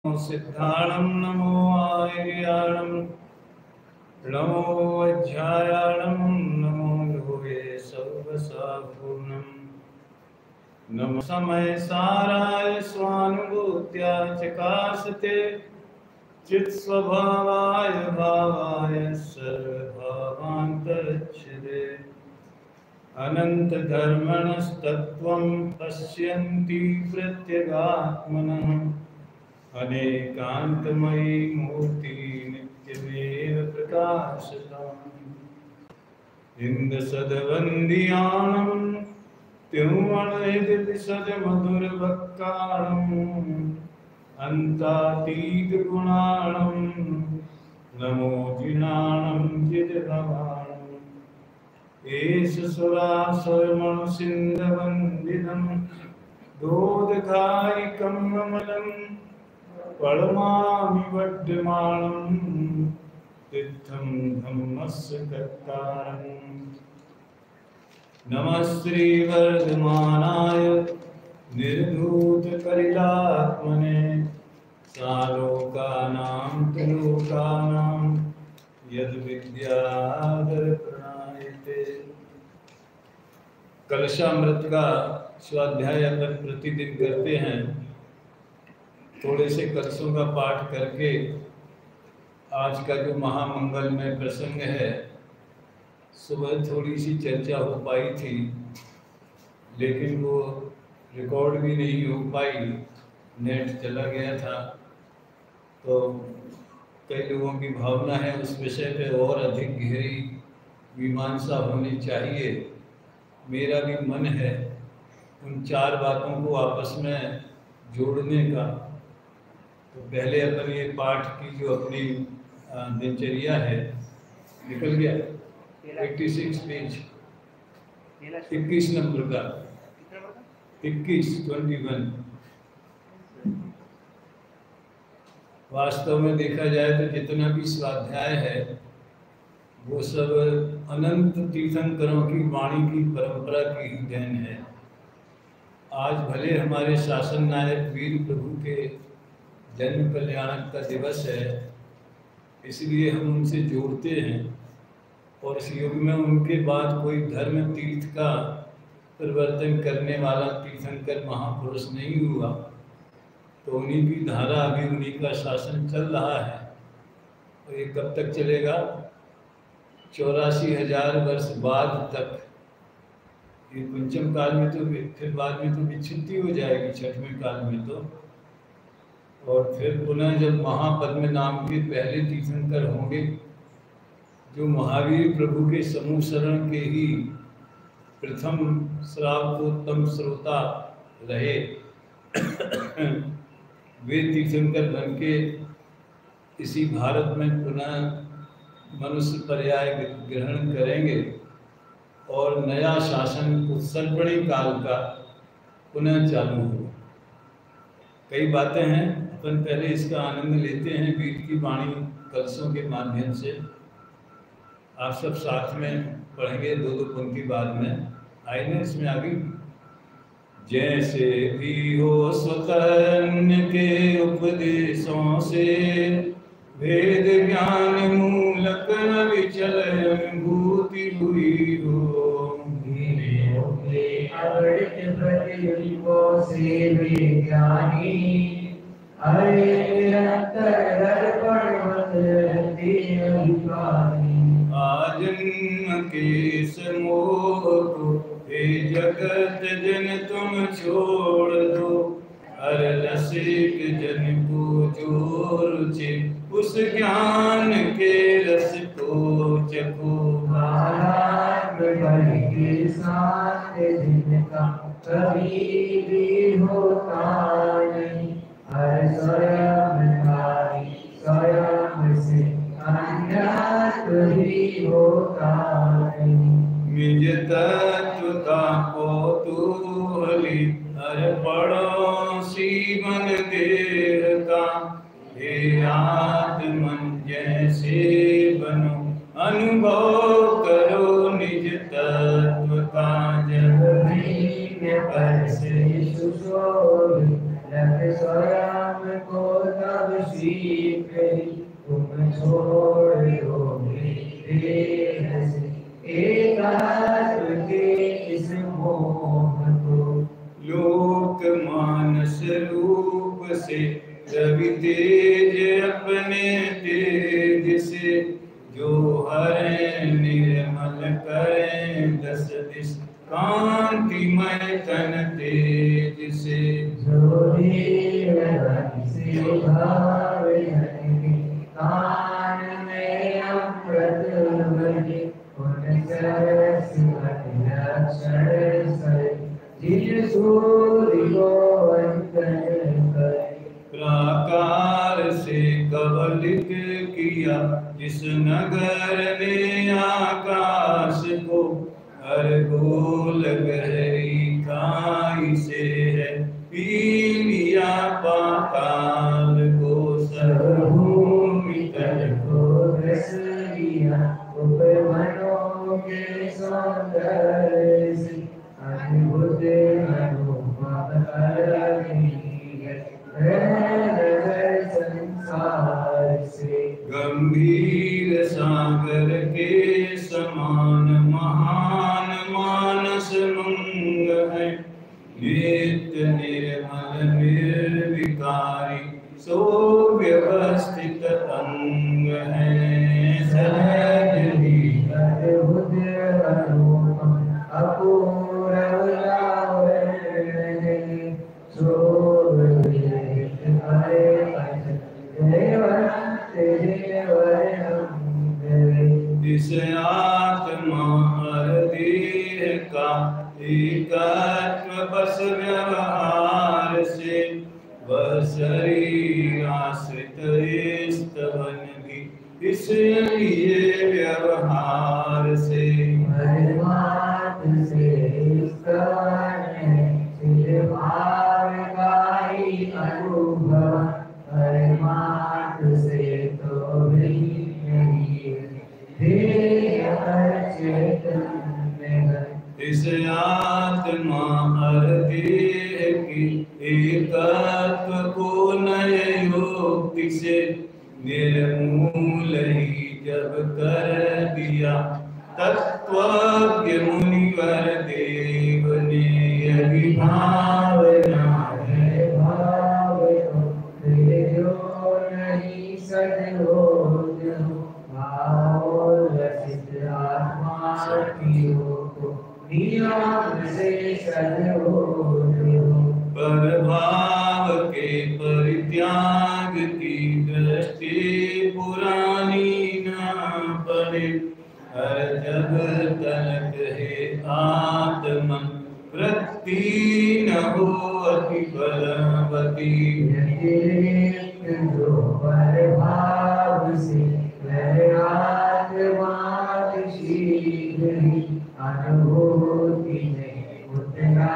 सिद्धाणं नमो आर्याणं नमो अध्यायाणं नमो लोये सर्वसापूर्णं नमो समय साराय स्वानुभूत्या चकासते चित्स्वभावाय भावाय सर्वभावान्तरच्छिदे अनंत धर्मणस्तत्त्वं पश्यन्ति प्रत्यगात्मनः अनेकांतमयी मूर्ति नित्यमेव प्रकाशताम् इंद्रसदवन्द्यानं त्युमणिदिसदमधुरवक्कारम् अन्तातीतगुणाणं नमो जिनानं जितभवाणम् एष सुरासुरमणुसिन्धवन्दिनं दोदकायिकं ममलं परमामि वर्धमानं तीर्थं धम्मस्य कर्तारम् नमः श्रीवर्धमानाय निर्धूतकलिलात्मने सालोकानां त्रिलोकानां यद्विद्याधरप्रणायते। कलशामृत का स्वाध्याय अपन प्रतिदिन करते हैं। थोड़े से कलशों का पाठ करके आज का जो महामंगलमय प्रसंग है, सुबह थोड़ी सी चर्चा हो पाई थी, लेकिन वो रिकॉर्ड भी नहीं हो पाई, नेट चला गया था। तो कई लोगों की भावना है उस विषय पे और अधिक गहरी मीमांसा होनी चाहिए। मेरा भी मन है उन चार बातों को आपस में जोड़ने का। तो पहले अपन ये पाठ की जो अपनी दिनचर्या है, निकल गया 86 पेज 21 नंबर का 21 वास्तव में देखा जाए तो जितना भी स्वाध्याय है वो सब अनंत तीर्थंकरों की वाणी की परंपरा की ही देन है। आज भले हमारे शासन नायक वीर प्रभु के जन्म कल्याणक का दिवस है, इसलिए हम उनसे जोड़ते हैं, और इस युग में उनके बाद कोई धर्म तीर्थ का परिवर्तन करने वाला तीर्थंकर महापुरुष नहीं हुआ। तो उन्हीं की धारा, अभी उन्हीं का शासन चल रहा है। और ये कब तक चलेगा? 84,000 वर्ष बाद तक। ये पंचम काल में तो, फिर बाद में तो विच्छिन्नति हो जाएगी, छठवें काल में तो। और फिर पुनः जब महापद्म नाम के पहले तीर्थंकर होंगे, जो महावीर प्रभु के समूह शरण के ही प्रथम श्रावकोत्तम श्रोता रहे, वे तीर्थंकर बन के इसी भारत में पुनः मनुष्य पर्याय ग्रहण करेंगे और नया शासन उत्सर्पणी काल का पुनः चालू होगा। कई बातें हैं, अपन पहले इसका आनंद लेते हैं वीर की वाणी कलशों के माध्यम से। आप सब साथ में पढ़ेंगे, दो दो पंक्ति बाद में आए ना इसमें आगे। जैसे भी हो स्वतः अन्य के उपदेशों से, वेद ज्ञान मूलक विचल अनुभूति हुई हो। से विज्ञानी हरे आजन्म के समोह को हे जगत जन तुम छोड़ दो, हर रसिक जन को जो रुचि उस ज्ञान के रस को चखो। के साथ जिनका कभी भी होता नहीं, हर स्वयं से अन्य कभी होता नहीं। निज तत्व का कौतूहली हर पड़ोसी मन देह का, हे आत्मन जैसे बनो अनुभव करो निज तत्व का। जब पर से सुशोभित स्वयं को शीघ्र ही तुम छोड़ दोगे देह से एकात्म के इस मोह को। लोक मानस रूप से रवि तेज अपने तेज से जो हरे निर्मल करें दस दिश कांतिमय तन तेज से। जो रवि से भावे कान में अमृत बने उन सरस लक्षण से जिन सूर्य को अंतन करे। प्राकार से कवलित किया जिस नगर ने आकाश को हर गोल गहरी खाई से है पी लिया पाताल को। सर्वभूमि तल को रस लिया उपवनों के सौंदर्य से अद्भुत अनुभव संसार से। गंभीर सागर के समान महान मानस मंग है नित्य निर्मल निर्विकारी सो व्यवस्थित अंग है। सहज ही अद्भुत अनुपम अपूर्व इस आत्मा हर देह का एकात्म बस व्यवहार से वह शरीर आश्रित स्तवन भी इसलिए व्यवहार से। इस आत्मा हर देह की एकत्व को नए योक्ति से निर्मूल ही जब कर दिया तत्वज्ञ मुनिवर देव ने यही भावना है। भाव नहीं सजो आत्मा पर भाव के परित्याग की दृष्टि पुरानी न पड़े हर जब तलक है आत्मन वृत्ति न हो अति बलवती। जो पर भाव से आत्मा शीघ्र ही अनुभूति में उतना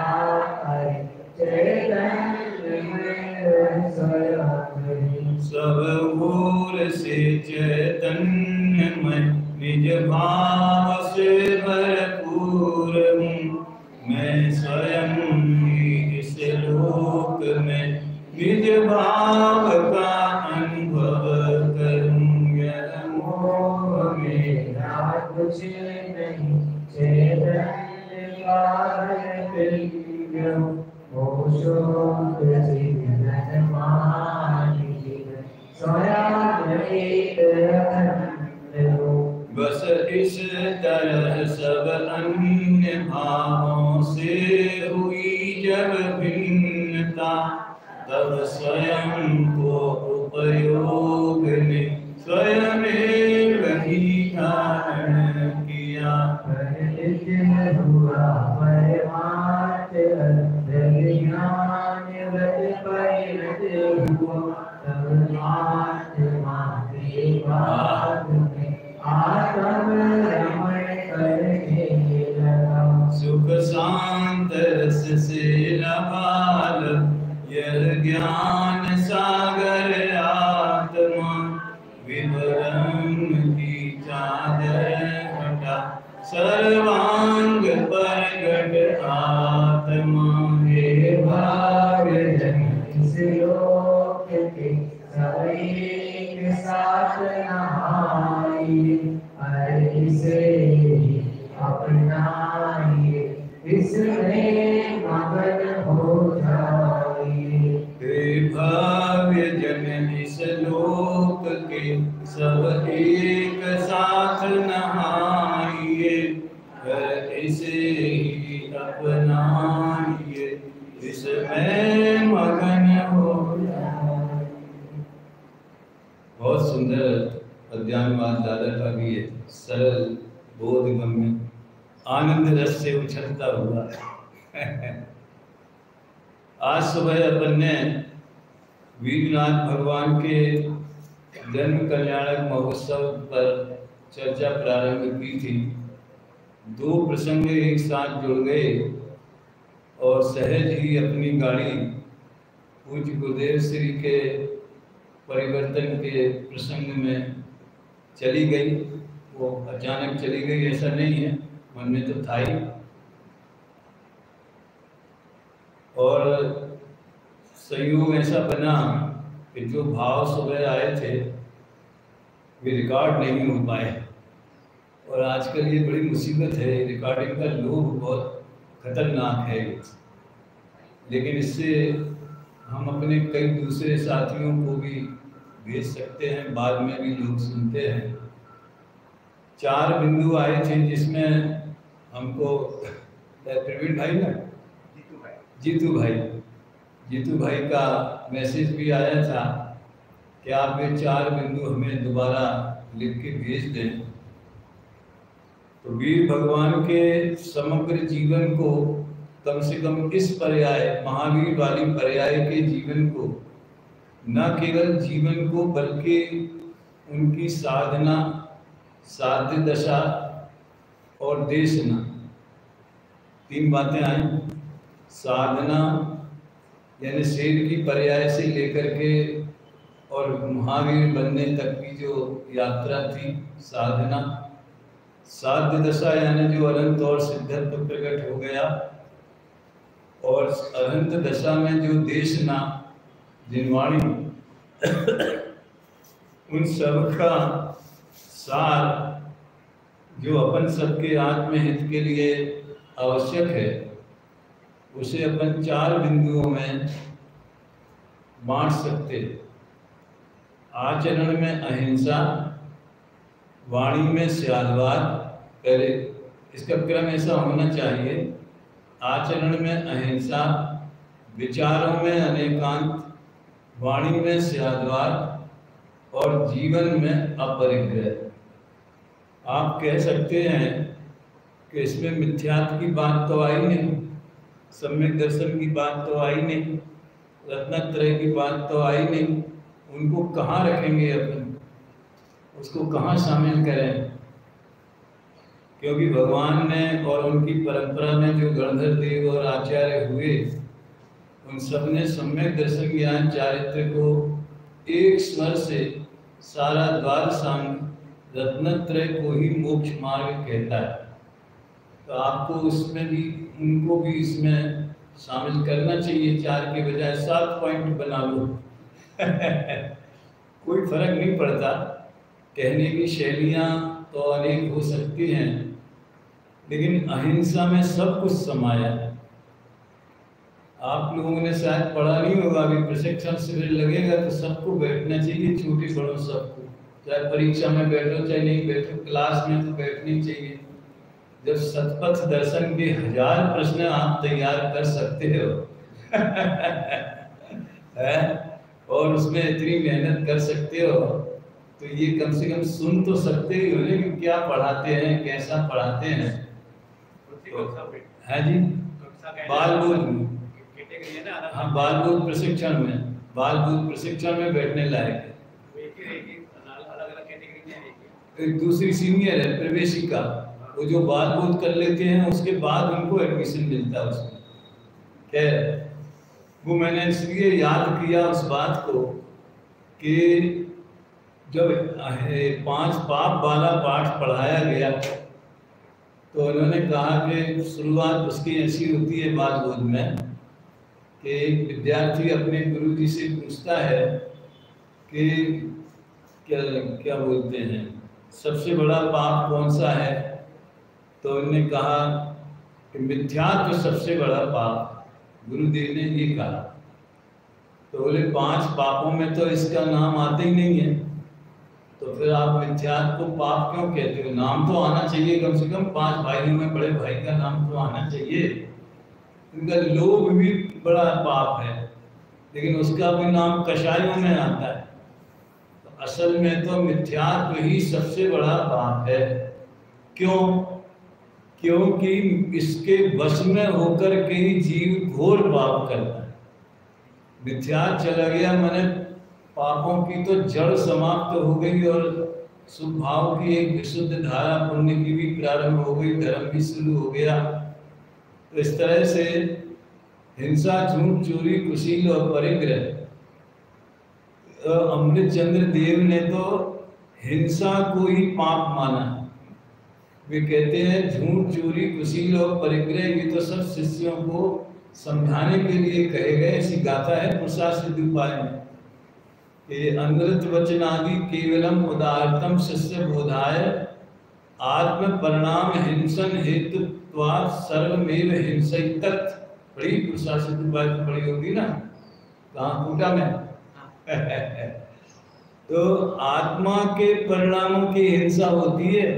सब ओर से चैतन्य में निज भाव से भरपूर हूँ मैं स्वयं ही इस लोक में निज भाव का अनुभव करूँ। यह मोह मेरा कुछ नहीं चैतन्य बस इस तरह सब अन्य भावों से हुई जब भिन्नता तब स्वयं को उपयोग ने स्वयं वही धारण किया। हुआ सुख शांत रस से लबाल यह ज्ञान सब एक साथ नहाइए, ऐसे ही अपनाइए, इसमें मगन हो जाइए। हे भाग्य जन इस लोक के सब एक साथ नहाइए, इसे ही अपनाइए, इसमें मगन हो जाइए। बहुत सुंदर पद्यानुवाद दादा का भी है, सरल बोधगम्य आनंद रस से उछलता हुआ। आज सुबह अपन ने वीरनाथ भगवान के जन्म कल्याणक महोत्सव पर चर्चा प्रारंभ की थी। दो प्रसंग एक साथ जुड़ गए और सहज ही अपनी गाड़ी पूज्य गुरुदेव श्री के परिवर्तन के प्रसंग में चली गई। वो अचानक चली गई ऐसा नहीं है, मन में तो था ही। और संयोग ऐसा बना कि जो भाव सुबह आए थे वे रिकॉर्ड नहीं हो पाए। और आजकल ये बड़ी मुसीबत है, रिकॉर्डिंग का लोभ बहुत खतरनाक है। लेकिन इससे हम अपने कई दूसरे साथियों को भी भेज सकते हैं, बाद में भी लोग सुनते हैं। 4 बिंदु आए थे जिसमें हमको प्रवीण भाई ना जीतू भाई का मैसेज भी आया था कि आप ये 4 बिंदु हमें दोबारा लिख के भेज दें। तो वीर भगवान के समग्र जीवन को कम से कम इस पर्याय, महावीर वाली पर्याय के जीवन को, न केवल जीवन को बल्कि उनकी साधना, साध्य दशा और देशना, 3 बातें आई। साधना यानी शेर की पर्याय से लेकर के और महावीर बनने तक की जो यात्रा थी, साधना। साध्य दशा यानी जो अनंत और सिद्धत्व प्रकट हो गया, और अनंत दशा में जो देशना, जिनवाणी, उन सब का सार जो अपन सबके आत्महित के लिए आवश्यक है, उसे अपन 4 बिंदुओं में बांट सकते। आचरण में अहिंसा, वाणी में स्यादवाद, पहले इसका क्रम ऐसा होना चाहिए। आचरण में अहिंसा, विचारों में अनेकांत, वाणी में स्यादवाद और जीवन में अपरिग्रह। आप कह सकते हैं कि इसमें मिथ्यात्व की बात तो आई नहीं, सम्यक दर्शन की बात तो आई नहीं, रत्नत्रय की बात तो आई नहीं। उनको कहाँ रखेंगे अपन, उसको कहाँ शामिल करें? क्योंकि भगवान ने और उनकी परंपरा में जो गणधर देव और आचार्य हुए, उन सब ने सम्यक दर्शन ज्ञान चारित्र को एक स्वर से सारा द्वादशांग रत्नत्रय को ही मोक्ष मार्ग कहता है। तो आपको उसमें भी, उनको भी इसमें शामिल करना चाहिए। 4 के बजाय 7 पॉइंट बना लो। कोई फर्क नहीं पड़ता। कहने की शैलियाँ तो अनेक हो सकती हैं, लेकिन अहिंसा में सब कुछ समाया है। आप लोगों ने शायद पढ़ा नहीं होगा, अभी प्रशिक्षण शिविर लगेगा तो सबको बैठना चाहिए, छोटे बड़ों सबको, चाहे परीक्षा में बैठो चाहे नहीं बैठो, क्लास में तो बैठनी चाहिए। जब सतपथ दर्शन के 1000 प्रश्न आप तैयार कर सकते हो है, और उसमें इतनी मेहनत कर सकते हो, तो ये कम से कम सुन तो सकते ही हो, लेकिन क्या पढ़ाते हैं, कैसा पढ़ाते हैं। है जी, बाल बोध, हाँ बाल बोध प्रशिक्षण में, बाल बोध प्रशिक्षण में बैठने लायक है। एक दूसरी सीनियर है प्रवेशिका, वो जो बाल बोध कर लेते हैं उसके बाद उनको एडमिशन मिलता है उसमें। खैर, वो मैंने इसलिए याद किया उस बात को कि जब 5 पाप वाला पाठ पढ़ाया गया तो उन्होंने कहा कि शुरुआत उसकी ऐसी होती है बाल बोध में कि एक विद्यार्थी अपने गुरु जी से पूछता है कि क्या क्या बोलते हैं सबसे बड़ा पाप कौन सा है, तो उन्होंने कहा कि मिथ्यात्व सबसे बड़ा पाप, गुरुदेव ने ये कहा। तो बोले 5 पापों में तो इसका नाम आता ही नहीं है, तो फिर आप मिथ्यात्व को पाप क्यों कहते हो? नाम तो आना चाहिए, कम से कम 5 भाइयों में बड़े भाई का नाम तो आना चाहिए। इनका लोभ भी बड़ा पाप है, लेकिन उसका भी नाम कषायों में आता है। तो असल में तो मिथ्यात्व ही सबसे बड़ा पाप है। क्यों? क्योंकि इसके वश में होकर के ही जीव घोर पाप करता है। मिथ्यात्व चला गया माने पापों की तो जड़ समाप्त हो गई और शुभ भाव की एक विशुद्ध धारा पुण्य की भी प्रारंभ हो गई, धर्म भी शुरू हो गया। तो इस तरह से हिंसा, झूठ, चोरी, कुशील और परिग्रह, अमृत चंद्र देव ने तो हिंसा को ही पाप माना। वे कहते हैं झूठ, चोरी, कुशील और परिग्रह ये तो सब शिष्यों को समझाने के लिए कहे गए। ऐसी गाथा है पुरुषार्थ सिद्धि उपाय में कि अनृत वचनादि केवलम उदाहरतम शिष्य बोधाय आत्म परिणाम हिंसन हेतुत्वात् सर्वमेव हिंसैतत्। बड़ी पुरुषार्थ सिद्धि उपाय तो बड़ी होगी ना, कहाँ कूटा में तो आत्मा के परिणामों की हिंसा होती है,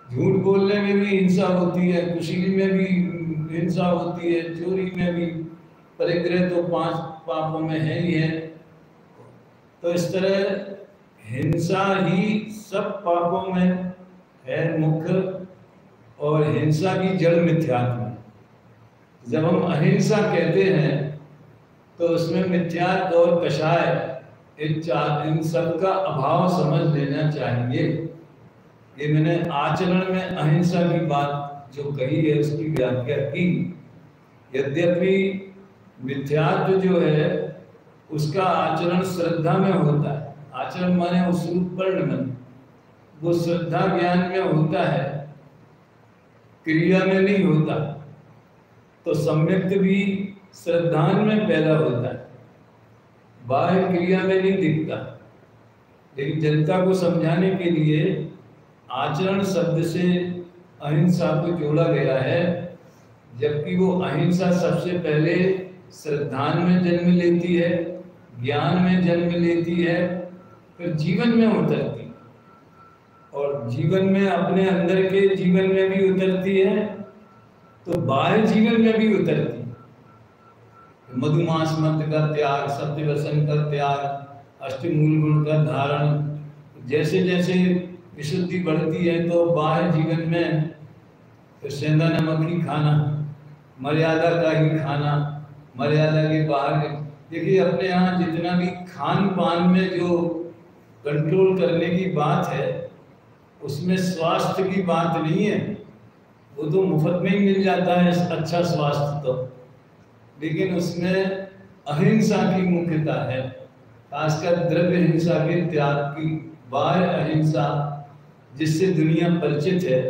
झूठ बोलने में भी हिंसा होती है, कुशील में भी हिंसा होती है, चोरी में भी, परिग्रह तो 5 पापों में है ही है। तो इस तरह हिंसा ही सब पापों में है मुख्य, और हिंसा की जड़ मिथ्यात्व है। जब हम अहिंसा कहते हैं तो उसमें मिथ्यात्व और कषाय इन सब का अभाव समझ लेना चाहिए। ये मैंने आचरण में अहिंसा की बात जो कही है उसकी व्याख्या की। यद्यपि मिथ्यात्व जो है उसका आचरण श्रद्धा में होता है, आचरण माने उस रूपर्ण में, वो श्रद्धा ज्ञान में होता है, क्रिया में नहीं होता। तो सम्यक्त भी श्रद्धान में पैदा होता है, बाह्य क्रिया में नहीं दिखता। लेकिन जनता को समझाने के लिए आचरण शब्द से अहिंसा को जोड़ा गया है, जबकि वो अहिंसा सबसे पहले श्रद्धान में जन्म लेती है, ज्ञान में जन्म लेती है, फिर जीवन में उतरती है, और जीवन में अपने अंदर के जीवन में भी उतरती है, तो बाह्य जीवन में भी उतरती है। मधुमास मद का त्याग, सत्य व्यसन का त्याग, अष्टमूल गुण का धारण, जैसे जैसे विशुद्धि बढ़ती है तो बाह्य जीवन में तो सेंधा नमक ही खाना, मर्यादा का ही खाना, मर्यादा के बाहर। देखिए अपने यहाँ जितना भी खान पान में जो कंट्रोल करने की बात है उसमें स्वास्थ्य की बात नहीं है, वो तो मुफ्त में ही मिल जाता है अच्छा स्वास्थ्य तो, लेकिन उसमें अहिंसा की मुख्यता है, खासकर द्रव्य हिंसा के त्याग की। बाह्य अहिंसा जिससे दुनिया परिचित है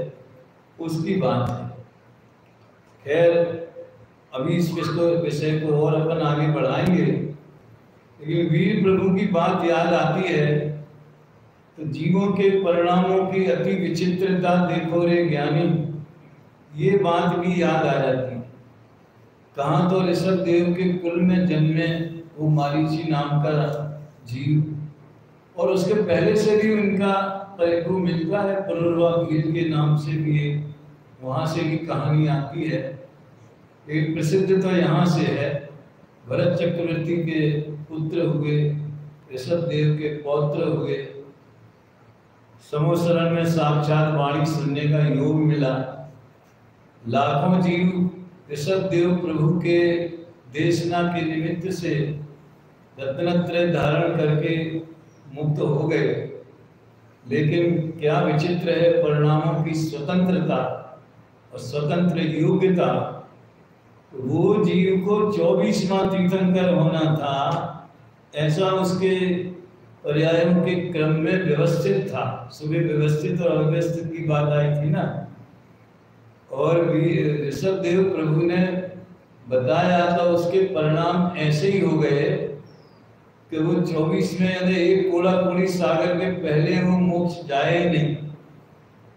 उसकी बात है। खैर अभी इस विषय को और अपन आगे बढ़ाएंगे, लेकिन वीर प्रभु की बात याद आती है तो जीवों के परिणामों की अति विचित्रता देखो रे ज्ञानी, ये बात भी याद आ जाती है। कहाँ तो ऋषभ देव के कुल में जन्मे वो मारीची नाम का जीव, और उसके पहले से भी उनका प्रभु मिलता है, पुरुरवा वीर के नाम से भी वहाँ से भी कहानी आती है। एक प्रसिद्ध तो यहाँ से है, भरत चक्रवर्ती के पुत्र हुए, ऋषभ देव के पौत्र हुए, समोसरण में साक्षात वाणी सुनने का योग मिला। लाखों जीव ऋषभ देव प्रभु के देशना के निमित्त से रत्नत्रय धारण करके मुक्त हो गए, लेकिन क्या विचित्र है परिणामों की स्वतंत्रता और स्वतंत्र योग्यता। वो जीव को 24वां तीर्थंकर होना था, ऐसा उसके पर्यायों के क्रम में व्यवस्थित था। सुबह व्यवस्थित और अव्यवस्थित की बात आई थी ना, और ऋषभ देव प्रभु ने बताया था उसके परिणाम ऐसे ही हो गए कि वो 24 में यानी एक कोड़ा कोड़ी सागर के पहले वो मोक्ष जाए नहीं,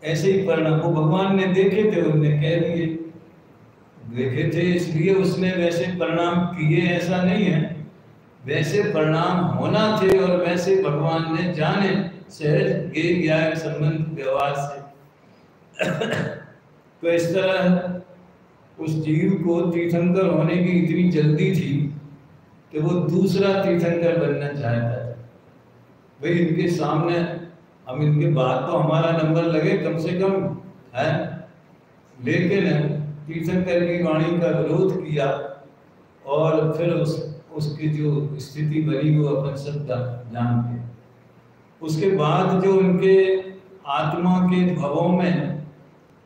ऐसे ही परिणाम वो भगवान ने देखे थे, उन्होंने कह दिए देखे थे, इसलिए उसने वैसे परिणाम किए ऐसा नहीं है, वैसे परिणाम होना थे और वैसे भगवान ने जाने सहज ज्ञेय ज्ञान संबंध व्यवहार से। तो इस तरह उस जीव को तीर्थंकर होने की इतनी जल्दी थी कि वो दूसरा तीर्थंकर बनना चाहता था। भाई इनके सामने हम इनके बाद तो हमारा नंबर लगे कम से कम है, लेकिन तीर्थंकर की वाणी का विरोध किया और फिर उसकी जो स्थिति बनी वो अपन सब जानते। उसके बाद जो उनके आत्मा के भवों में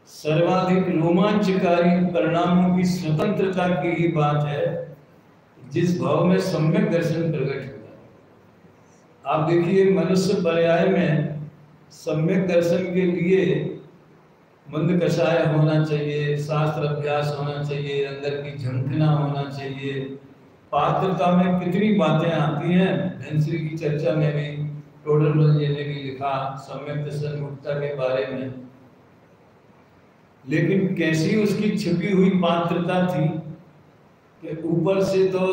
सर्वाधिक रोमांचकारी परिणामों की स्वतंत्रता की ही बात है, जिस भाव में सम्यक दर्शन प्रकट हुआ। आप देखिए मनुष्य पर्याय में सम्यक दर्शन के लिए मंद कषाय होना चाहिए, शास्त्र अभ्यास होना चाहिए, अंदर की झंखना होना चाहिए, पात्रता में कितनी बातें आती हैं। धनश्री की चर्चा में भी टोडरमल जी ने भी लिखा सम्यक दर्शन मुक्ता के बारे में, लेकिन कैसी उसकी छिपी हुई पात्रता थी कि ऊपर से तो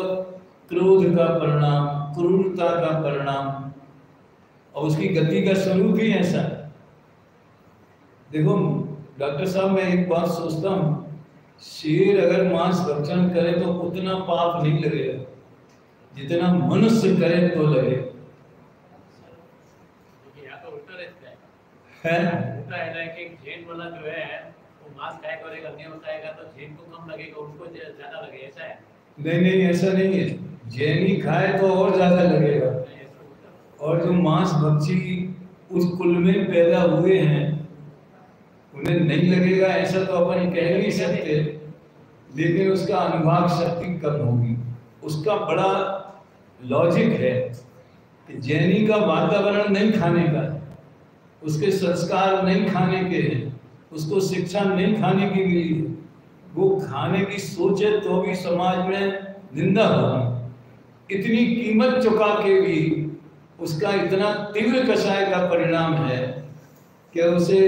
क्रोध का परिणाम, क्रूरता का परिणाम, और उसकी गति का स्वरूप ही ऐसा है। देखो डॉक्टर साहब, मैं एक बात सोचता हूँ, शेर अगर मांस भक्षण करे तो उतना पाप नहीं लगेगा जितना मनुष्य करे तो लगे। तो उल्टा रहता है उल्टा है ना कि जैन वाला जो है वो मांस खाएगा और अन्य खाएगा तो जैन को कम लगेगा, उनको ज्यादा लगेगा, ऐसा है? नहीं ऐसा नहीं है, जैनी खाए तो और ज्यादा लगेगा, और जो मांस भक्षी उस कुल में पैदा हुए हैं उन्हें नहीं लगेगा ऐसा तो अपन कह नहीं सकते, लेकिन उसका अनुभाग शक्ति कम होगी। उसका बड़ा लॉजिक है कि जैनी का वातावरण नहीं खाने का, उसके संस्कार नहीं खाने के हैं, उसको शिक्षा नहीं खाने की मिली है, वो खाने की सोचे तो भी समाज में निंदा होगी। इतनी कीमत चुका के भी उसका इतना तीव्र कषाय का परिणाम है कि उसे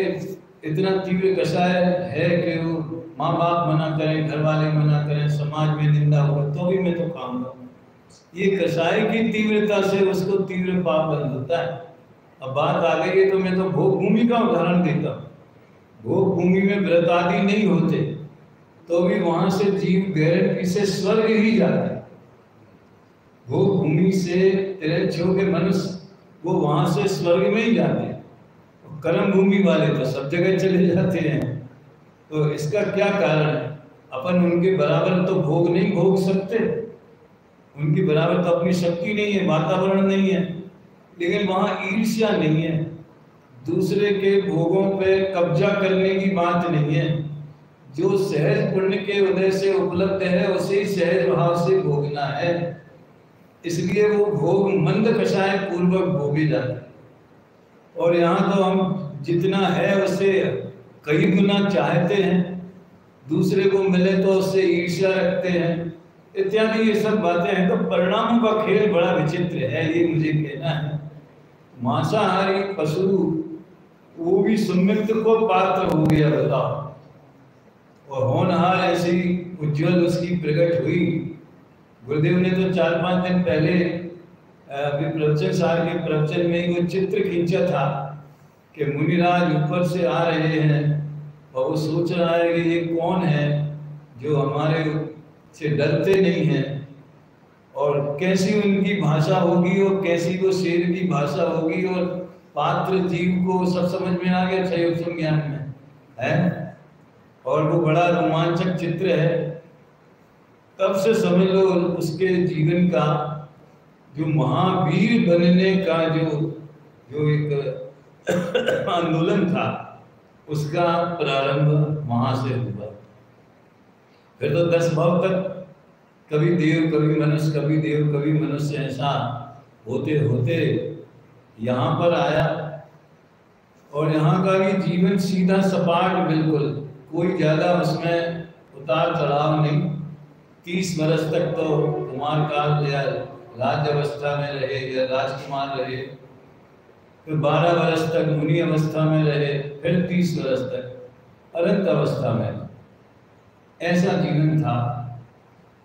इतना तीव्र कषाय है कि वो माँ बाप मना करें, घर वाले मना करें, समाज में निंदा हो तो भी मैं तो खाऊंगा। ये कषाय की तीव्रता से उसको तीव्र पाप बंद होता है। अब बात आ गई है तो मैं तो भोग भूमि का उदाहरण देता हूँ। भोग भूमि में व्रत आदि नहीं होते तो भी वहां से जीव गारंटी से स्वर्ग ही जाता है। भोग भूमि से तिरछो के मनुष्य वो वहां से स्वर्ग में ही जाते हैं, कर्म भूमि वाले तो सब जगह चले जाते हैं। तो इसका क्या कारण है? अपन उनके बराबर तो भोग नहीं भोग सकते, उनकी बराबर तो अपनी शक्ति नहीं है, वातावरण नहीं है, लेकिन वहां ईर्ष्या नहीं है, दूसरे के भोगों पे कब्जा करने की बात नहीं है। जो सहज पुण्य के उदय से उपलब्ध है उसे सहज भाव से भोगना है, इसलिए वो भोग मंद कषाय पूर्वक भोगे जाते हैं। और यहाँ तो हम जितना है उससे कई गुना चाहते हैं, दूसरे को मिले तो उससे ईर्ष्या रखते हैं, इत्यादि ये सब बातें हैं। तो परिणामों का खेल बड़ा विचित्र है, ये मुझे कहना है। मांसाहारी पशु वो भी सुमित को पात्र हो गया, बताओ, और होनहार ऐसी उज्जवल उसकी प्रकट हुई। गुरुदेव ने तो 4-5 दिन पहले अभी प्रवचन सार के प्रवचन में ही वो चित्र खींचा था कि मुनिराज ऊपर से आ रहे हैं और वो सोच रहा है कि ये कौन है जो हमारे से डरते नहीं हैं, और कैसी उनकी भाषा होगी और कैसी वो शेर की भाषा होगी, और पात्र जीव को सब समझ में आ गया छयोक्षम ज्ञान में है, और वो बड़ा रोमांचक चित्र है। तब से समझ लो उसके जीवन का जो महावीर बनने का जो एक आंदोलन था उसका प्रारंभ वहां से हुआ। फिर तो 10 भाव तक कभी देव कभी मनुष्य, कभी देव कभी मनुष्य, ऐसा होते होते यहाँ पर आया। और यहाँ का भी जीवन सीधा सपाट, बिल्कुल कोई ज्यादा उसमें उतार चढ़ाव नहीं। 30 वर्ष तक तो कुमार काल या राज अवस्था में रहे या राजकुमार रहे, फिर 12 वर्ष तक मुनि अवस्था में रहे, फिर 30 वर्ष तक अनंत अवस्था में। ऐसा जीवन था।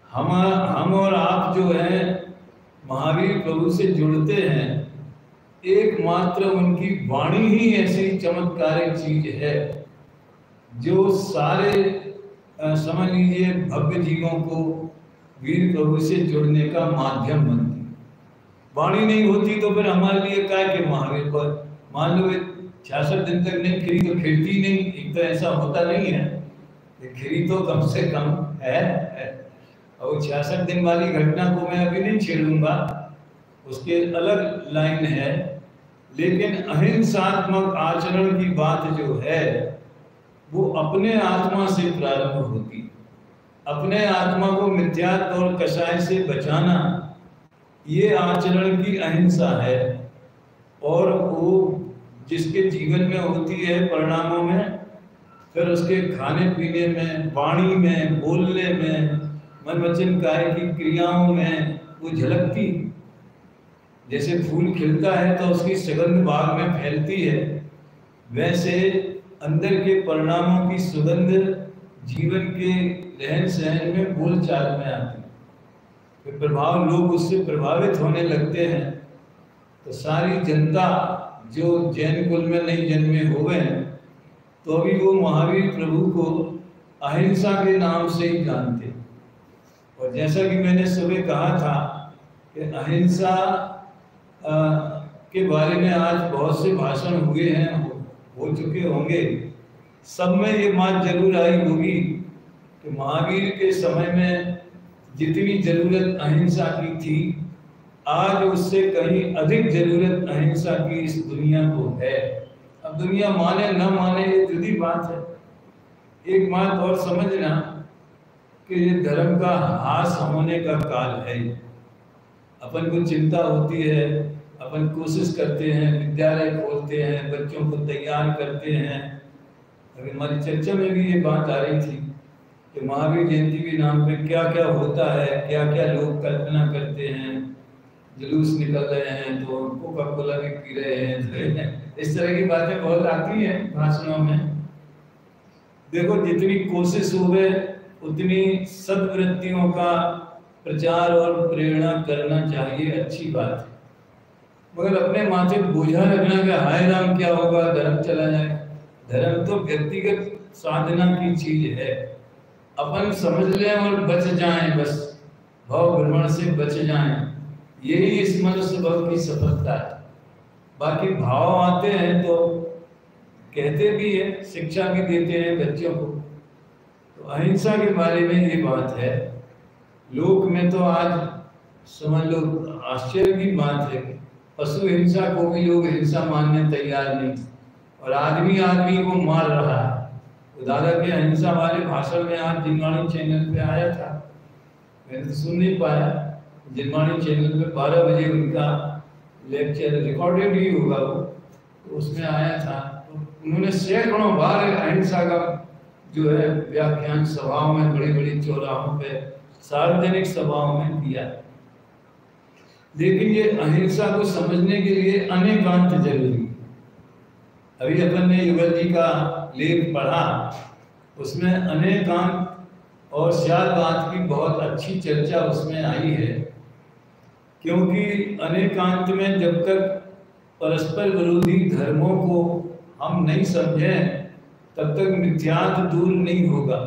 हम और आप जो हैं महावीर प्रभु से जुड़ते हैं, एकमात्र उनकी वाणी ही ऐसी चमत्कारिक चीज है जो सारे समझ लीजिए भव्य जीवों को वीर प्रभु से जुड़ने का माध्यम बनती। वाणी नहीं होती तो फिर हमारे लिए क्या के महावीर पर मान लो 66 दिन तक नहीं खिरी तो खिरती नहीं, एक तो ऐसा होता नहीं है, खिरी तो कम से कम है। और 66 दिन वाली घटना को मैं अभी नहीं छेड़ूंगा, उसके अलग लाइन है। लेकिन अहिंसात्मक आचरण की बात जो है वो अपने आत्मा से प्रारंभ होती। अपने आत्मा को मिथ्यात्व और कषाय से बचाना, ये आचरण की अहिंसा है। और वो जिसके जीवन में होती है परिणामों में, फिर उसके खाने पीने में, वाणी में, बोलने में, मन वचन काय की क्रियाओं में वो झलकती। जैसे फूल खिलता है तो उसकी सुगंध बाग में फैलती है, वैसे अंदर के परिणामों की सुगंध जीवन के रहन सहन में, बोलचाल में आती। फिर प्रभाव, लोग उससे प्रभावित होने लगते हैं। तो सारी जनता जो जैन कुल में नहीं जन्मे हुए हैं तो अभी वो महावीर प्रभु को अहिंसा के नाम से ही जानते। और जैसा कि मैंने सुबह कहा था कि अहिंसा के बारे में आज बहुत से भाषण हुए हैं, हो चुके होंगे। सब में ये बात जरूर आई होगी कि महावीर के समय में जितनी जरूरत अहिंसा की थी, आज उससे कहीं अधिक जरूरत अहिंसा की इस दुनिया को है। अब दुनिया माने न माने ये जुदी बात है। एक बात और समझना कि ये धर्म का हास होने का काल है। अपन को चिंता होती है, अपन कोशिश करते हैं, विद्यालय खोलते हैं, बच्चों को तैयार करते हैं। अभी हमारी चर्चा में भी ये बात आ रही थी कि महावीर जयंती के नाम पे क्या क्या होता है, क्या क्या लोग कल्पना करते हैं, जुलूस निकल रहे हैं तो कोका कोला भी पी रहे हैं, इस तरह की बातें बहुत आती हैं भाषणों में। देखो, जितनी कोशिश होवे उतनी सद्वृत्तियों का प्रचार और प्रेरणा करना चाहिए, अच्छी बात है। मगर अपने माथे बोझा रखना कि हाय राम क्या होगा, धर्म चला जाए। धर्म तो व्यक्तिगत साधना की चीज है। अपन समझ लें और बच जाएं, बस भाव भ्रमण से बच जाएं, यही इस मनुष्य भाव की सफलता है। बाकी भाव आते हैं तो कहते भी है, शिक्षा भी देते हैं बच्चों को। तो अहिंसा के बारे में ये बात है। लोक में तो आज समझ लो आश्चर्य की बात है, पशु हिंसा को भी लोग हिंसा मानने तैयार नहीं, और आदमी आदमी को मार रहा है। तो दादा के अहिंसा वाले भाषण में आज जिनवाणी चैनल पे आया था, मैंने तो सुन नहीं पाया। जिनवाणी चैनल पे 12 बजे उनका लेक्चर रिकॉर्डेड ही होगा वो, तो उसमें आया था। तो उन्होंने सैकड़ों बार अहिंसा का जो है व्याख्यान सभाओं में, बड़ी बड़ी चौराहों पे, सार्वजनिक सभाओं में दिया। लेकिन ये अहिंसा को समझने के लिए अनेकांत जरूरी। अभी अपन ने युगल जी का लेख पढ़ा, उसमें अनेकांत और श्यालवाद की बहुत अच्छी चर्चा उसमें आई है। क्योंकि अनेकांत में जब तक परस्पर विरोधी धर्मों को हम नहीं समझें तब तक मिथ्यात्व दूर नहीं होगा।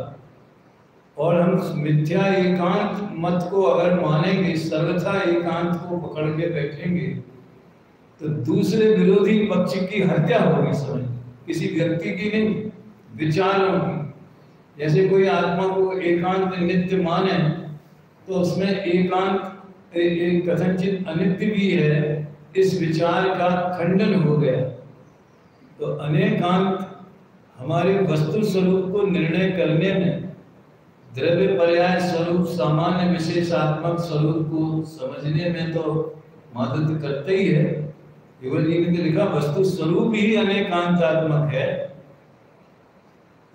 और हम मिथ्या एकांत मत को अगर मानेंगे, सर्वथा एकांत को पकड़ के बैठेंगे, तो दूसरे विरोधी पक्ष की हत्या होगी। समझ, किसी व्यक्ति की नहीं, विचारों की। जैसे कोई आत्मा को एकांत नित्य माने तो उसमें एकांत एक कथनचित अनित्य भी है, इस विचार का खंडन हो गया। तो अनेकांत हमारे वस्तु स्वरूप को निर्णय करने में, द्रव्य पर्याय स्वरूप सामान्य विशेषात्मक स्वरूप को समझने में तो मदद करते ही है। युगल जी ने लिखा वस्तु स्वरूप ही अनेकांतात्मक है,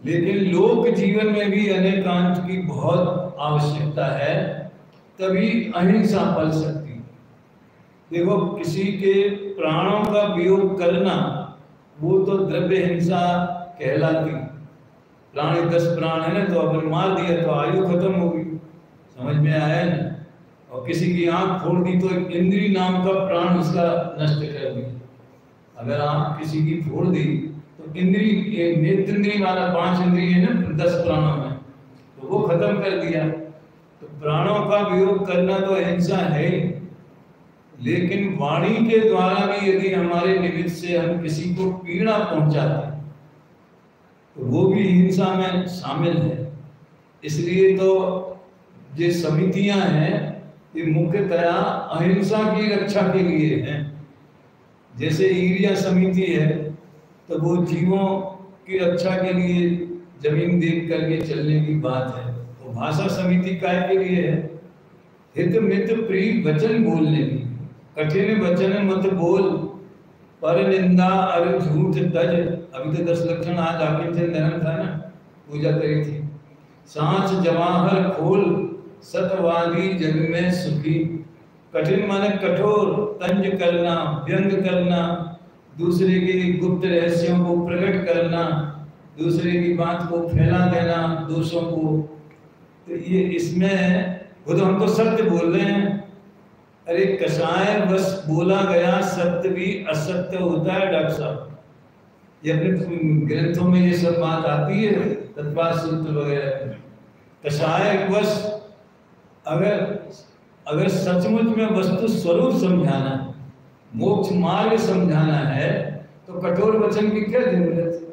लेकिन लोक जीवन में भी अनेकांत की बहुत आवश्यकता है, तभी अहिंसा पल सकती। देखो किसी के प्राणों का वियोग करना वो तो द्रव्य हिंसा कहलाती। प्राणी 10 प्राण है ना, तो अपन मार दिया तो आयु खत्म होगी, समझ में आया ना। और किसी की आंख फोड़ दी तो एक इंद्री नाम का प्राण उसका नष्ट कर दिया। अगर आंख किसी की फोड़ दी तो इंद्री, नेत्र इंद्री वाला 5 इंद्रिय है ना 10 प्राणों में, तो वो खत्म कर दिया। तो प्राणों का वियोग करना तो हिंसा है ही, लेकिन वाणी के द्वारा भी यदि हमारे निमित्त से हम किसी को पीड़ा पहुंचाते हैं तो वो भी हिंसा में शामिल है। इसलिए तो ये समितियां हैं ये मुख्यतया अहिंसा की रक्षा के लिए हैं। जैसे ईरिया समिति है तो वो जीवों की रक्षा के लिए जमीन देख करके चलने की बात है। तो भाषा समिति काय के लिए है? हित मित प्रिय वचन बोलने की। कठिन वचन मत बोल, पर निंदा अर झूठ तज। अभी तो 10 लक्षण आज आके थे, नरम था ना, पूजा करी थी। सांच जवाहर खोल, सतवादी जग में सुखी। कठिन माने कठोर, तंज करना, व्यंग करना, दूसरे के गुप्त रहस्यों को प्रकट करना, दूसरे की बात को फैला देना, दोषों को। तो ये इसमें वो तो हम तो सत्य बोल रहे हैं। अरे कषाय बस बोला गया सत्य भी असत्य होता है डॉक्टर साहब। ये अपने ग्रंथों में ये सब बात आती है, तत्पाद सूत्र वगैरह। कषाय बस अगर सचमुच में वस्तु स्वरूप समझाना है, मोक्ष मार्ग समझाना है, तो कठोर वचन की क्या जरूरत है?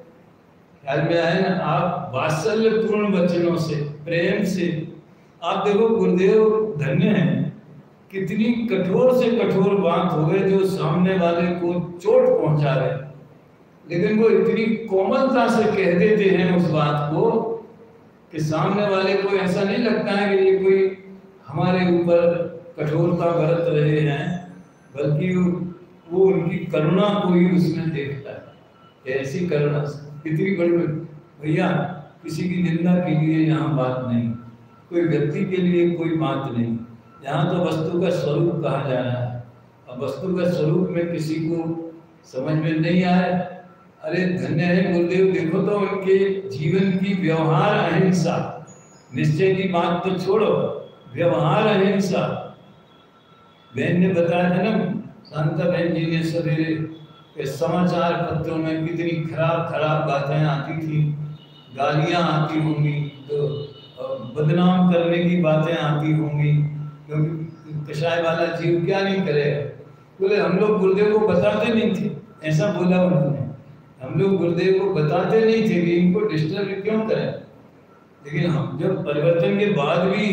ख्याल में आए ना? आप वात्सल्यपूर्ण वचनों से, प्रेम से, आप देखो गुरुदेव धन्य हैं, कितनी कठोर से कठोर बात हो गई जो सामने वाले को चोट पहुंचा रहे, लेकिन वो इतनी कोमलता से कह देते हैं उस बात को कि सामने वाले को ऐसा नहीं लगता है कि ये कोई हमारे ऊपर कठोरता बरत रहे हैं, बल्कि वो उनकी करुणा को ही उसमें देखता है। ऐसी करुणा कितनी बड़ी। भैया किसी की निंदा के लिए यहाँ बात नहीं, कोई व्यक्ति के लिए कोई बात नहीं, यहाँ तो वस्तु का स्वरूप कहा जा रहा है। अब वस्तु का स्वरूप में किसी को समझ में नहीं आए, अरे धन्य है गुरुदेव। देखो तो उनके जीवन की व्यवहार अहिंसा, निश्चय की बात तो छोड़ो, व्यवहार अहिंसा। बहन ने बताया था ना, शांता बहन जी ने सवेरे के समाचार पत्रों में कितनी खराब खराब बातें आती थी, गालियां आती होंगी, तो बदनाम करने की बातें आती होंगी, क्योंकि कषाय वाला जीव क्या नहीं करेगा। बोले हम लोग गुरुदेव को बताते नहीं थे, ऐसा बोला उन्होंने। हम लोग गुरुदेव को बताते नहीं थे कि इनको डिस्टर्ब क्यों करें। लेकिन हम जब परिवर्तन के बाद भी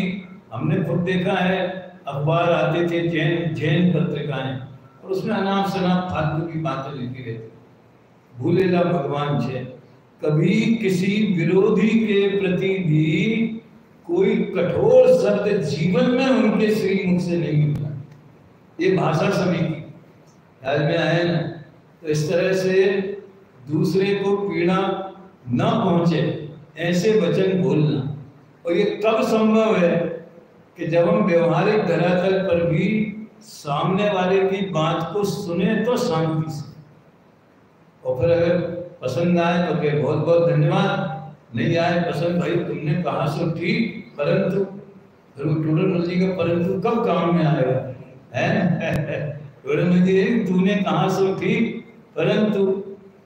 हमने खुद देखा है, अखबार आते थे, जैन पत्रिकाएं, और उसमें अनाप शनाप फालतू की बातें लिखी रहती। भूलेला भगवान छे, कभी किसी विरोधी के प्रति भी कोई कठोर शब्द जीवन में उनके श्री मुख से नहीं मिलता। ये भाषा समिति ख्याल में आए ना? तो इस तरह से दूसरे को पीड़ा न पहुंचे ऐसे वचन बोलना। और ये कब संभव है कि जब हम व्यवहारिक धरातल पर भी सामने वाले की बात को सुने तो शांति से, और फिर अगर पसंद आए तो फिर बहुत बहुत धन्यवाद, नहीं आए पसंद, भाई तुमने कहा सो ठीक, परंतु टूडरमल जी का परंतु कब काम में आएगा है? टूडरमल जी तूने कहा सो ठीक, परंतु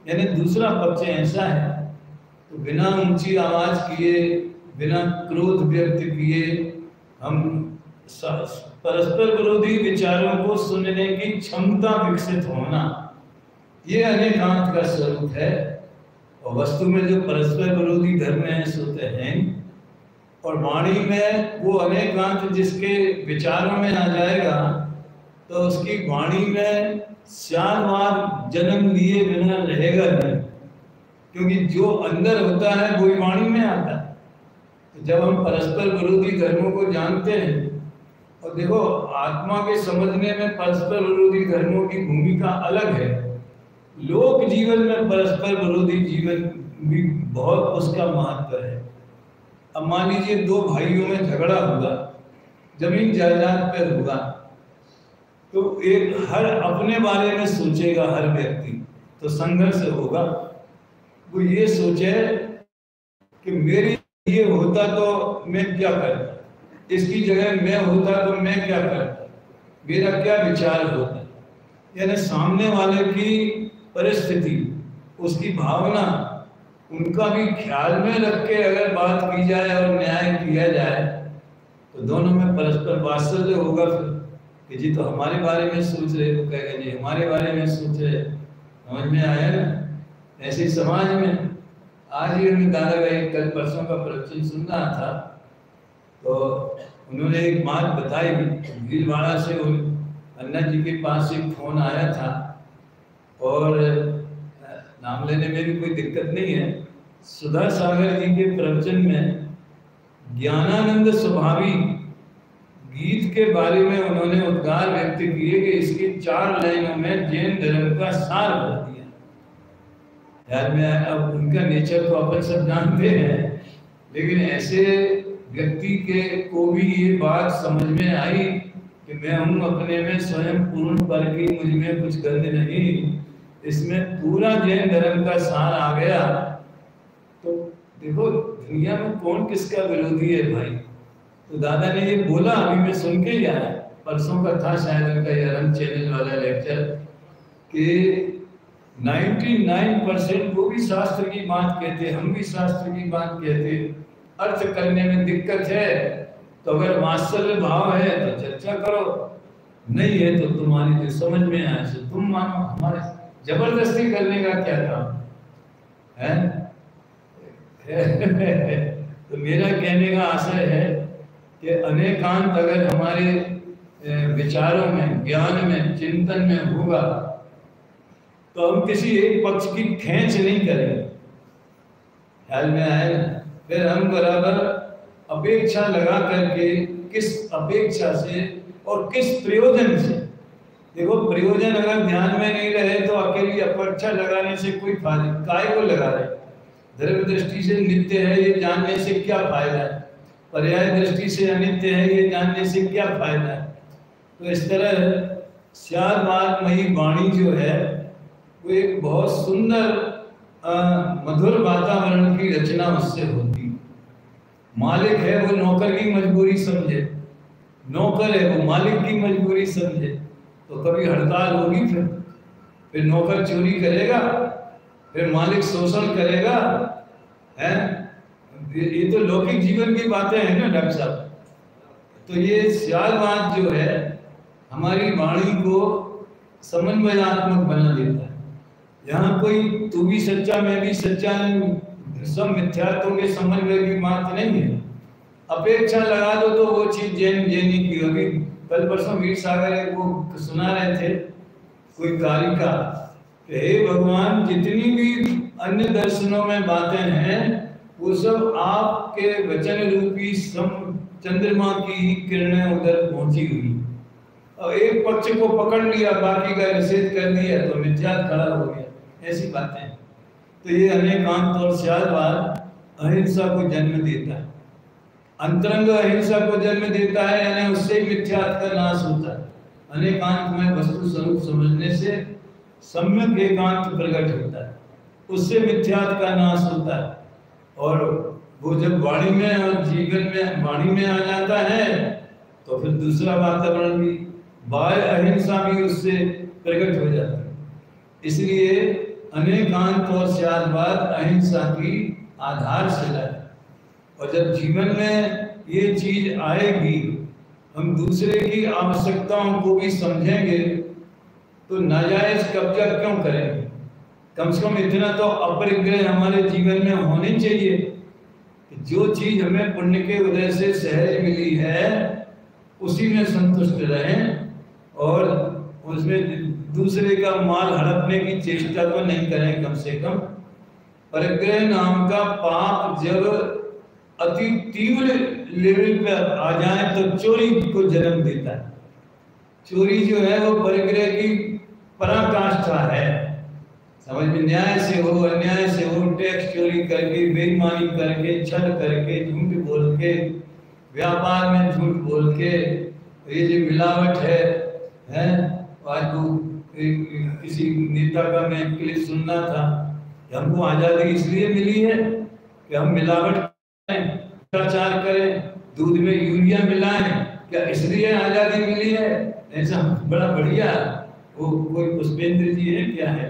यानी दूसरा पक्ष ऐसा है, तो बिना ऊंची आवाज किए, बिना क्रोध व्यक्त किए हम परस्पर विरोधी विचारों को सुनने की क्षमता विकसित होना, ये अनेकांत का स्वरूप है। और वस्तु में जो परस्पर विरोधी धर्म है सोते हैं, और वाणी में वो अनेकांत जिसके विचारों में आ जाएगा तो उसकी वाणी में शानवाद जन्म लिए बिना रहेगा नहीं, क्योंकि जो अंदर होता है वही वाणी में आता है। तो जब हम परस्पर विरोधी धर्मों को जानते हैं, और देखो आत्मा के समझने में परस्पर विरोधी धर्मों की भूमिका अलग है, लोक जीवन में परस्पर विरोधी जीवन भी बहुत उसका महत्व है। अब मान लीजिए 2 भाइयों में झगड़ा हुआ, जमीन जायदाद पर हुआ, तो एक हर अपने बारे में सोचेगा हर व्यक्ति, तो संघर्ष होगा। वो ये सोचे कि मेरी ये होता तो मैं क्या करता, इसकी जगह मैं होता तो मैं क्या करता, मेरा क्या विचार होता। यानी सामने वाले की परिस्थिति, उसकी भावना, उनका भी ख्याल में रख के अगर बात की जाए और न्याय किया जाए तो दोनों में परस्पर वात्सल्य होगा। फिर कि जी तो हमारे बारे में सोच रहे, वो कहेगा जी हमारे बारे में सोच रहे। समझ में आया ना। ऐसे ही समाज में आज ही मैं दादा का एक कल परसों का प्रवचन सुन रहा था, तो उन्होंने एक बात बताई। भीलवाड़ा से अन्ना जी के पास एक फोन आया था, और नाम लेने में भी कोई दिक्कत नहीं है। सुधा सागर जी के प्रवचन में ज्ञानानंद स्वभावी गीत के बारे में उन्होंने उद्गार व्यक्त किए कि इसकी 4 लाइनों में जैन धर्म का सार भर दिया। यार मैं अब उनका नेचर तो अपन सब जानते हैं, लेकिन ऐसे व्यक्ति के को भी ये बात समझ में आई कि मैं हूँ अपने में स्वयं पूर्ण पर की, मुझ में कुछ गंध नहीं, इसमें पूरा जैन धर्म का सार आ गया। तो देखो दुनिया में कौन किसका विरोधी है भाई। तो दादा ने ये बोला, अभी मैं सुन के ही आया, परसों का था शायद उनका यरम चैनल वाला लेक्चर, कि 99% वो भी शास्त्र की बात कहते, हम भी शास्त्र की बात कहते, अर्थ करने में दिक्कत है तो अगर वात्सल्य भाव है तो चर्चा करो, नहीं है तो तुम्हारी जो समझ में आए तो तुम मानो। हमारे जबरदस्ती करने का क्या काम है? तो मेरा कहने का आशय है कि अनेकांत अगर हमारे विचारों में, ज्ञान में, चिंतन में होगा तो हम किसी एक पक्ष की खेच नहीं करेंगे। ख्याल में आए ना। फिर हम बराबर अपेक्षा लगा करके, किस अपेक्षा से और किस प्रयोजन से। देखो प्रयोजन अगर ध्यान में नहीं रहे तो अकेली अपेक्षा लगाने से कोई फायदा, काय को लगा रहे। धर्म दृष्टि से नित्य है ये जानने से क्या फायदा है, पर्याय दृष्टि से अनित्य है ये जानने से क्या फायदा है। तो इस तरह स्यादवादमयी वाणी जो है वो एक बहुत सुंदर मधुर वातावरण की रचना उससे होती। मालिक है वो नौकर की मजबूरी समझे, नौकर है वो मालिक की मजबूरी समझे, तो कभी हड़ताल होगी, फिर नौकर चोरी करेगा, फिर मालिक शोषण करेगा, है। ये तो लौकिक जीवन की बातें हैं ना डॉक्टर साहब। तो ये स्यादवाद जो है हमारी वाणी को समन्वयात्मक बना देता है। यहाँ कोई तू भी सच्चा मैं भी सच्चा, सब मिथ्यात्वों के समन्वय की बात नहीं है। अपेक्षा लगा दो तो वो चीज जैनी की होगी। कल परसों वीर सागर को सुना रहे थे कोई कारिका, हे भगवान जितनी भी अन्य दर्शनों में बातें हैं वो सब आपके वचन रूपी चंद्रमा की ही किरणें उधर पहुंची हुई, और एक पक्ष को पकड़ लिया बाकी का निषेध कर दिया तो मिथ्यात्व खड़ा हो गया। ऐसी बातें। तो ये अनेकांत और स्यादवाद अहिंसा को जन्म देता है, अंतरंग अहिंसा को जन्म देता है, यानी उससे मिथ्यात्व का नाश होता है। अनेकांत में वस्तु स्वरूप समझने से सम्यक एकांत प्रकट होता है, उससे मिथ्यात्व का नाश होता है। और वो जब वाणी में और जीवन में वाणी में आ जाता है तो फिर दूसरा वातावरण भी, बाह्य अहिंसा भी उससे प्रकट हो जाता है। इसलिए अनेकांत और स्यादवाद अहिंसा की आधारशिला है। और जब जीवन में ये चीज आएगी, हम दूसरे की आवश्यकताओं को भी समझेंगे, तो नाजायज कब्जा क्यों करेंगे। कम से कम इतना तो अपरिग्रह हमारे जीवन में होनी चाहिए कि जो चीज हमें पुण्य के उदय से सहज मिली है उसी में संतुष्ट रहें, और उसमें दूसरे का माल हड़पने की चेष्टा तो नहीं करें। कम से कम परिग्रह नाम का पाप जब अति तीव्र लेवल पर आ जाए तो चोरी को जन्म देता है। चोरी जो है वो परिग्रह की पराकाष्ठा है। समझ में, न्याय से हो अन्याय से हो, टैक्स चोरी करके, बेईमानी करके, छल करके, झूठ बोल के, व्यापार में झूठ बोल के, ये जो मिलावट है है। आज को किसी नेता का मैं क्लिप सुनना था कि हमको आज़ादी इसलिए मिली है कि हम मिलावट करें, भ्रष्टाचार करें, दूध में यूरिया मिलाएं, क्या इसलिए आज़ादी मिली है? ऐसा बड़ा बढ़िया वो कोई पुष्पेंद्र जी है क्या है,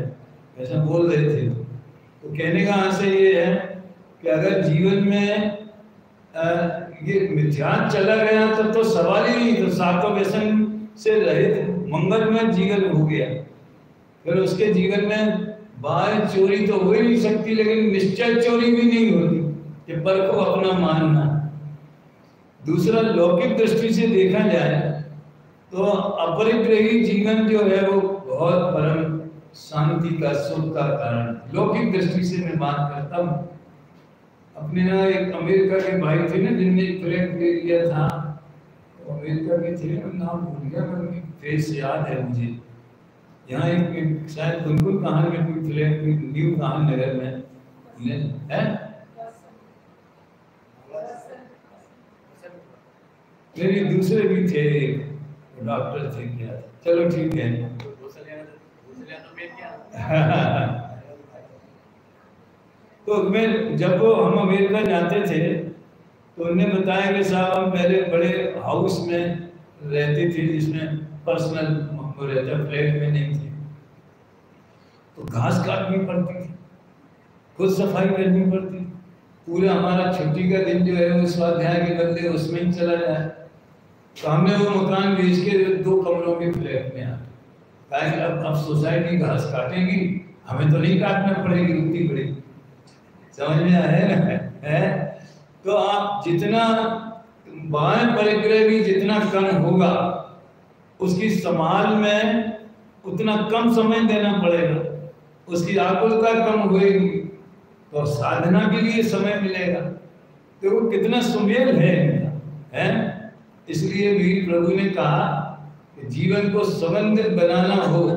ऐसा बोल रहे थे। तो कहने का आशय ये है कि अगर जीवन में ये मिथ्यान चला गया तो सवाल ही नहीं, तो सातों व्यसन से रहित मंगलमय जीवन हो गया। फिर उसके जीवन में बाहर चोरी तो हो ही नहीं सकती, लेकिन निश्चय चोरी भी नहीं होती कि पर को अपना मानना। दूसरा, लौकिक दृष्टि से देखा जाए तो अपरिग्रही जीवन जो है वो बहुत परम शांति का, सुख का कारण। लौकिक दृष्टि से मैं बात करता हूँ। अपने यहाँ एक अमेरिका के भाई थे ना जिनने फ्लैट ले लिया था, अमेरिका के थे, नाम भूल गया, पर फेस याद है मुझे। यहाँ एक शायद गुनगुन कहान में कोई फ्लैट, न्यू कहान नगर में है, मेरे दूसरे भी थे, डॉक्टर थे क्या, चलो ठीक है। तो मैं जब हम अमेरिका जाते थे तो उन्होंने बताया कि साहब हम पहले बड़े हाउस में रहते थे जिसमें पर्सनल रहता, फ्लैट में नहीं थे, तो घास काटनी पड़ती थी, खुद सफाई करनी पड़ती, पूरा हमारा छुट्टी का दिन जो है वो स्वाध्याय के बदले उसमें ही चला जाए। तो हमने वो मकान बेच के 2 कमरों के फ्लैट में आ गए। अब सोसाइटी घास काटेगी, हमें तो नहीं काटना पड़ेगी उतनी बड़ी, समझ में आया है? तो आप जितना बाह्य परिग्रह भी जितना कम होगा, उसकी संभाल में उतना कम समय देना पड़ेगा, उसकी आकुलता कम होगी तो साधना के लिए समय मिलेगा। तो वो कितना सुमेल है? इसलिए भी प्रभु ने कहा कि जीवन को संबंधित बनाना हो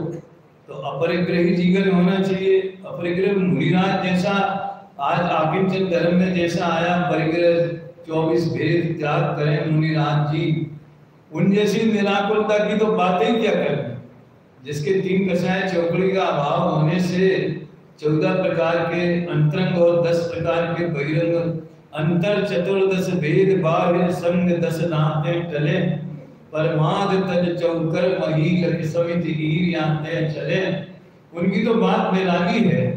तो अपरिग्रही जीवन होना चाहिए। अपरिग्रह मुनिराज जैसा आज आकिंचन धर्म में जैसा आया, परिग्रह 24 भेद त्याग करें मुनिराज जी, उन जैसी निराकुलता की तो बातें ही क्या करनी, जिसके 3 कषाय चौकड़ी का अभाव होने से 14 प्रकार के अंतरंग और 10 प्रकार के बहिरंग, अंतर 14 भेद बाह्य संग 10 नाते टले, परमाद तज चौकर मही लख समित ईर याते चले। उनकी तो बात निराली है।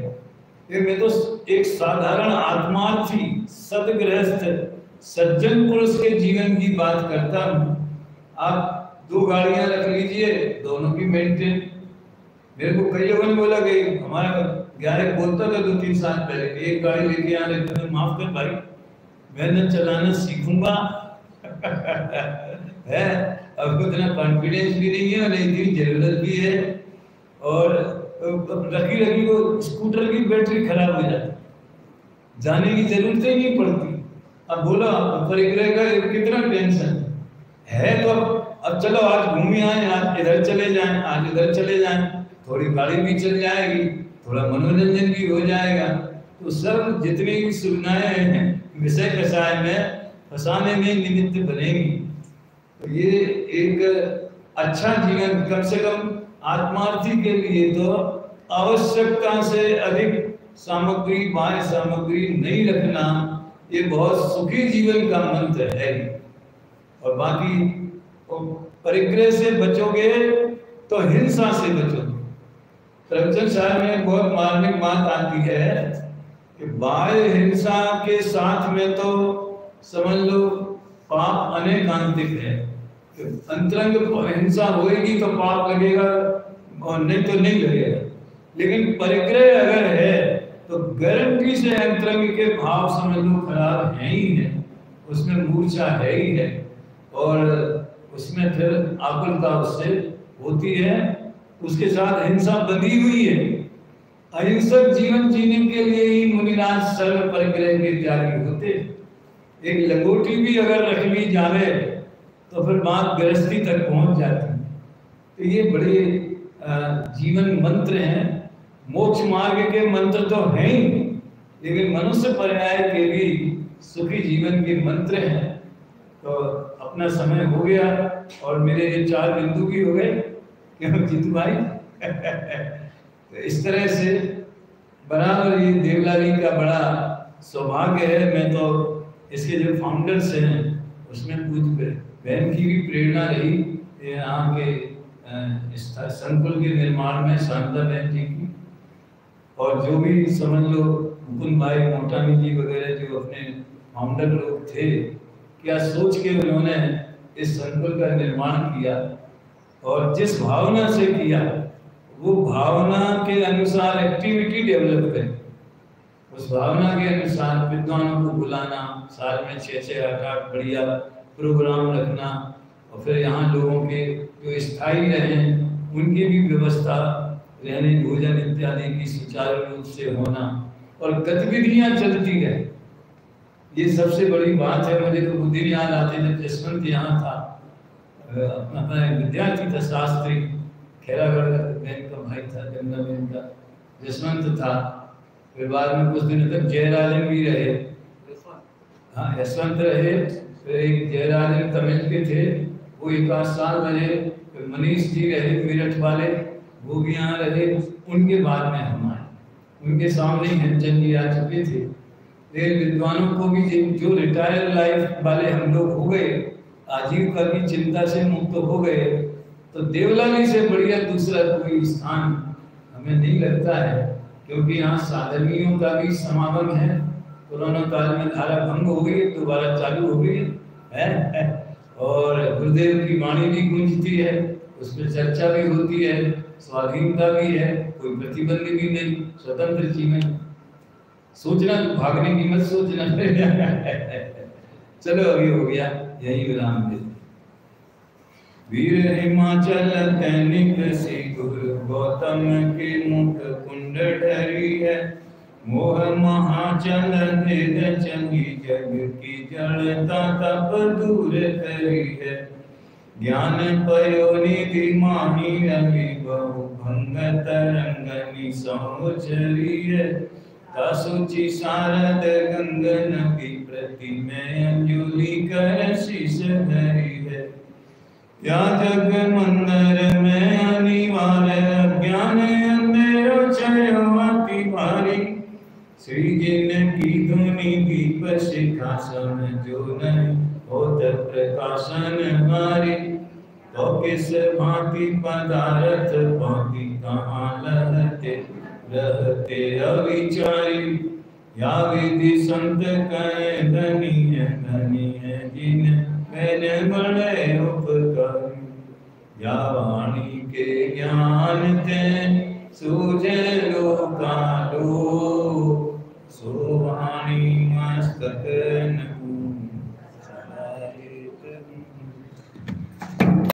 मैं तो एक साधारण आत्मार्थी सदगृहस्थ सज्जन पुरुष के जीवन की बात करता हूँ। आप 2 गाड़ियां रख लीजिए, दोनों की मेंटेन। मेरे को कई लोगों ने बोला कि हमारा ग्यारह बोलता था 2-3 साल पहले, एक गाड़ी लेके आ रहे थे, माफ कर भाई मैं न चलाना सीखूंगा है। अब इतना कॉन्फिडेंस भी नहीं है और इतनी जरूरत भी है, और रखी को स्कूटर की बैटरी खराब हो जाती, जाने की जरूरत ही नहीं पड़ती। अब बोलो परिग्रह का कितना टेंशन है, तो अब चलो आज घूमे आए, आज इधर चले जाएं, आज इधर चले जाएं, थोड़ी गाड़ी भी चल जाएगी, थोड़ा मनोरंजन भी हो जाएगा। तो सब जितनी भी सुविधाएं हैं विषय कषाय में फंसाने में निमित्त बनेगी। तो ये एक अच्छा जीवन, कम से कम आत्मार्थी के लिए तो आवश्यकता से अधिक सामग्री, बाह्य सामग्री नहीं रखना, ये बहुत सुखी जीवन का मंत्र है। और बाकी परिग्रह से बचोगे तो हिंसा से बचोगे। प्रवचन साहब में बहुत मार्मिक बात आती है कि बाह्य हिंसा के साथ में तो समझ लो पाप अनेकांतिक है। अंतरंग हिंसा होएगी तो पाप लगेगा और नहीं तो नहीं लगेगा, लेकिन परिग्रह अगर है तो गारंटी से अंतरंग के भाव समझ लो खराब है ही है, उसमें मूर्छा है ही है, और उसमें फिर आकुलता उससे होती है, उसके साथ हिंसा बंधी हुई है। अहिंसक जीवन जीने के लिए ही मुनिराज सर्व परिग्रह के त्यागी होते। एक लंगोटी भी अगर रख ली जावे तो फिर बात गृहस्थी तक पहुंच जाती है। तो ये बड़े जीवन मंत्र हैं। मोक्ष मार्ग के मंत्र तो हैं ही, लेकिन मनुष्य पर्याय के भी सुखी जीवन के मंत्र हैं। तो अपना समय हो गया और मेरे ये 4 बिंदु भी हो गए। क्यों जीतू भाई? तो इस तरह से बराबर ये देवलाली का बड़ा सौभाग्य है। मैं तो इसके जो फाउंडर्स हैं उसमें पूज्य बहन की भी प्रेरणा रही यहाँ के इस संकुल के निर्माण में, शांता बहन जी की, और जो भी समझ लो मुकुंद भाई मोटानी जी वगैरह जो अपने फाउंडर लोग थे, क्या सोच के उन्होंने इस संकुल का निर्माण किया और जिस भावना से किया वो भावना के अनुसार एक्टिविटी डेवलप करें। उस भावना के अनुसार विद्वानों को बुलाना, साल में 6-6 8-8 बढ़िया प्रोग्राम रखना, और फिर यहाँ लोगों के जो स्थायी रहें उनकी भी व्यवस्था, रहने भोजन इत्यादि की सुचारू रूप से होना और गतिविधियाँ चलती रहे। ये सबसे बड़ी बात है। मुझे तो वो दिन याद आते जब जसवंत यहाँ था, अपना विद्यार्थी था, शास्त्री खेरागढ़ का बहन का भाई था, जमुना बहन का जसवंत था। फिर बाद में कुछ दिनों तक जयराजन भी रहे, हाँ यशवंत रहे। फिर एक जयराजन तमिल के थे, वो 1 साल रहे। फिर मनीष जी रहे मेरठ वाले, वो भी यहाँ रहे। उनके बाद में हम आए, उनके सामने ही हंचन जी आ चुके थे। लेकिन विद्वानों को भी जो रिटायर लाइफ वाले हम लोग हो गए, आजीविका की चिंता से मुक्त हो गए, तो देवलाली से बढ़िया दूसरा कोई स्थान हमें नहीं लगता है, क्योंकि यहाँ साधनियों का भी समागम है। कोरोना काल में धारा भंग हो गई, दोबारा चालू हो गई है, और गुरुदेव की वाणी भी गूंजती है, उसमें चर्चा भी होती है, स्वाधीनता भी है, कोई प्रतिबंध भी नहीं, स्वतंत्र जीवन। सोचना तो भागने की मत सोचना। चलो अभी हो गया, यही विराम दे। वीर हिमाचल तैनिक सी गुरु गौतम के मुख कुंड ढरी है, मोह महाचल भेद चंगी जग की जड़ता तप दूर करी है। ज्ञान पयो निधि माही रवि बहु भंग तरंगनी सौचरी है। तासुचि शारद गंगन की प्रति में अंजुलि कर शीश धरी है। या जग मंदिर में अनिवार्य अज्ञान अंधेरो छयो अति भारी। श्री जिन की धुनि दीप शिखा सम जो नहीं होत प्रकाशन हमारी। तो किस भांति पदार्थ भांति कहाँ लहते रहते अविचारी। या विधि संत कहे धनी है जिन मैंने बड़े उपकारी। या वाणी के ज्ञान थे सूझे लोकालो। सो वाणी मस्तक न